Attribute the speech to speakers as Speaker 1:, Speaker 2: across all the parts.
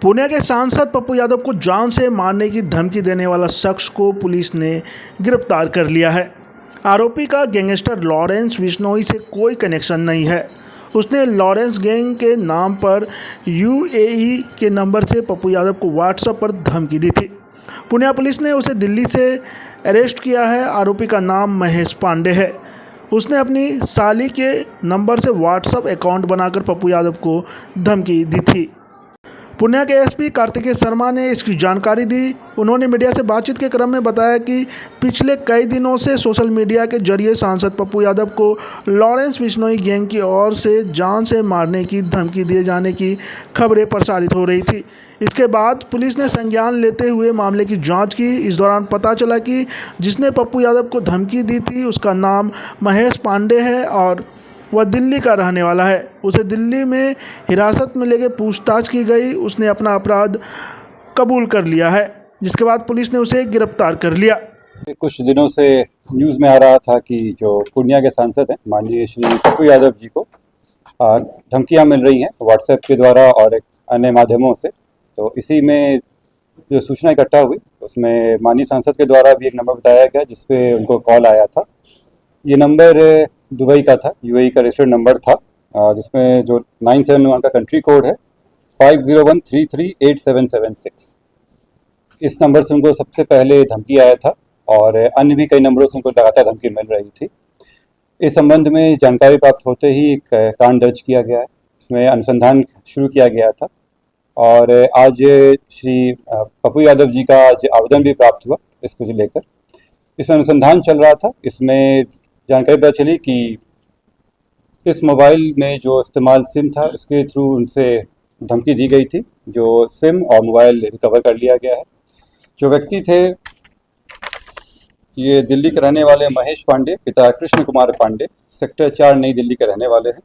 Speaker 1: पुणे के सांसद पप्पू यादव को जान से मारने की धमकी देने वाला शख्स को पुलिस ने गिरफ्तार कर लिया है। आरोपी का गैंगस्टर लॉरेंस बिश्नोई से कोई कनेक्शन नहीं है। उसने लॉरेंस गैंग के नाम पर यूएई के नंबर से पप्पू यादव को व्हाट्सएप पर धमकी दी थी। पुणे पुलिस ने उसे दिल्ली से अरेस्ट किया है। आरोपी का नाम महेश पांडे है। उसने अपनी साली के नंबर से व्हाट्सएप अकाउंट बनाकर पप्पू यादव को धमकी दी थी। पुणे के एसपी कार्तिकेय शर्मा ने इसकी जानकारी दी। उन्होंने मीडिया से बातचीत के क्रम में बताया कि पिछले कई दिनों से सोशल मीडिया के जरिए सांसद पप्पू यादव को लॉरेंस बिश्नोई गैंग की ओर से जान से मारने की धमकी दिए जाने की खबरें प्रसारित हो रही थी। इसके बाद पुलिस ने संज्ञान लेते हुए मामले की जांच की। इस दौरान पता चला कि जिसने पप्पू यादव को धमकी दी थी उसका नाम महेश पांडे है और वह दिल्ली का रहने वाला है। उसे दिल्ली में हिरासत में लेकर पूछताछ की गई। उसने अपना अपराध कबूल कर लिया है, जिसके बाद पुलिस ने उसे गिरफ्तार कर लिया।
Speaker 2: कुछ दिनों से न्यूज़ में आ रहा था कि जो पूर्णिया के सांसद हैं माननीय श्री पप्पू यादव जी को धमकियां मिल रही हैं व्हाट्सएप के द्वारा और एक अन्य माध्यमों से। तो इसी में जो सूचना इकट्ठा हुई उसमें माननीय सांसद के द्वारा भी एक नंबर बताया गया जिसपे उनको कॉल आया था। ये नंबर दुबई का था, यूएई का रजिस्टर्ड नंबर था, जिसमें जो 971 का कंट्री कोड है 5013387776। इस नंबर से उनको सबसे पहले धमकी आया था और अन्य भी कई नंबरों से उनको लगातार धमकी मिल रही थी। इस संबंध में जानकारी प्राप्त होते ही एक कांड दर्ज किया गया है। इसमें अनुसंधान शुरू किया गया था और आज श्री पप्पू यादव जी का आज आवेदन भी प्राप्त हुआ इसको लेकर। इसमें अनुसंधान चल रहा था। इसमें जानकारी पता चली कि इस मोबाइल में जो इस्तेमाल सिम था इसके थ्रू उनसे धमकी दी गई थी। जो सिम और मोबाइल रिकवर कर लिया गया है। जो व्यक्ति थे ये दिल्ली के रहने वाले महेश पांडे, पिता कृष्ण कुमार पांडे, सेक्टर 4 नई दिल्ली के रहने वाले हैं।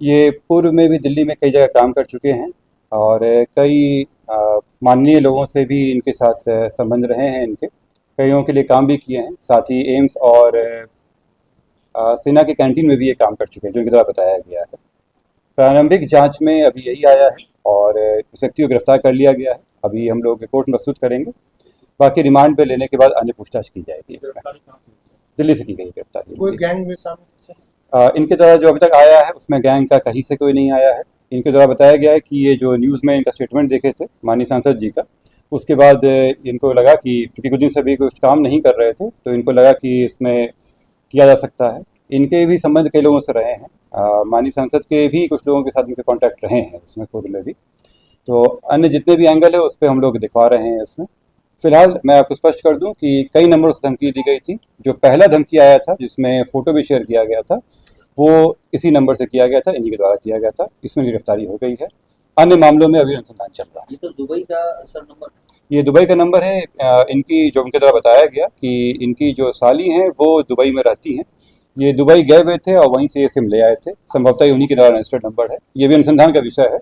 Speaker 2: ये पूर्व में भी दिल्ली में कई जगह काम कर चुके हैं और कई माननीय लोगों से भी इनके साथ संबंध रहे हैं। इनके कईयों के लिए काम भी किए हैं। साथ ही एम्स और सेना के कैंटीन में भी ये काम कर चुके हैं, जो इनके द्वारा बताया गया है। प्रारंभिक जांच में अभी यही आया है और इस व्यक्ति को गिरफ्तार कर लिया गया है। अभी हम लोग रिपोर्ट प्रस्तुत करेंगे। बाकी रिमांड पे लेने के बाद अन्य पूछताछ की जाएगी। इसमें दिल्ली से की गई गिरफ्तारी।
Speaker 3: कोई गैंग में शामिल?
Speaker 2: इनके द्वारा जो अभी तक आया है उसमें गैंग का कहीं से कोई नहीं आया है। इनके द्वारा बताया गया है कि ये जो न्यूज़ में इनका स्टेटमेंट देखे थे माननीय सांसद जी का, उसके बाद इनको लगा कि चूँकि कुछ दिन से अभी कुछ काम नहीं कर रहे थे तो इनको लगा कि इसमें किया जा सकता है। इनके भी संबंध कई लोगों से रहे हैं। माननीय सांसद के भी कुछ लोगों के साथ इनके कॉन्टैक्ट रहे हैं इसमें पूर्व में भी। तो अन्य जितने भी एंगल है उस पर हम लोग दिखा रहे हैं इसमें। फिलहाल मैं आपको स्पष्ट कर दूं कि कई नंबरों से धमकी दी गई थी। जो पहला धमकी आया था जिसमें फ़ोटो भी शेयर किया गया था वो इसी नंबर से किया गया था, इन्हीं के द्वारा किया गया था। इसमें गिरफ्तारी हो गई है। अन्य मामलों में अभी अनुसंधान चल रहा है।
Speaker 3: ये तो दुबई का सर नंबर,
Speaker 2: ये दुबई का नंबर है। इनकी जो उनके द्वारा बताया गया कि इनकी जो साली हैं वो दुबई में रहती हैं। ये दुबई गए हुए थे और वहीं से ये सिम ले आए थे। संभवतः ये उन्हीं के द्वारा रजिस्टर्ड नंबर है। ये भी अनुसंधान का विषय है।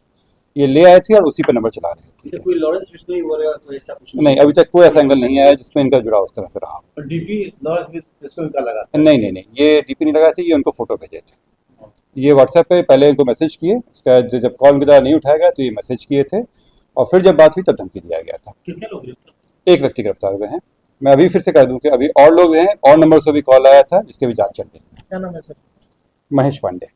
Speaker 2: ये ले आए थे और उसी पर नंबर चला रहे थे।
Speaker 3: कोई लॉरेंस बिश्नोई वगैरह तो ऐसा कुछ
Speaker 2: नहीं, अभी तक कोई ऐसा एंगल नहीं आया जिसमें इनका जुड़ाव उस तरह से रहा।
Speaker 3: डीपी लॉरेंस बिश्नोई का लगा?
Speaker 2: नहीं, ये डीपी नहीं लगाए थे। ये उनको फोटो भेजे थे। ये व्हाट्सएप पे पहले इनको मैसेज किए, उसके बाद जब कॉल उनके द्वारा नहीं उठाया गया तो ये मैसेज किए थे और फिर जब बात हुई तब धमकी दिया गया था।
Speaker 3: कितने लोग?
Speaker 2: एक व्यक्ति गिरफ्तार हुए हैं। मैं अभी फिर से कह दूं कि अभी और लोग हैं और नंबर से भी कॉल आया था जिसके भी जांच चल रही है।
Speaker 3: क्या नाम है सर?
Speaker 2: महेश पांडे।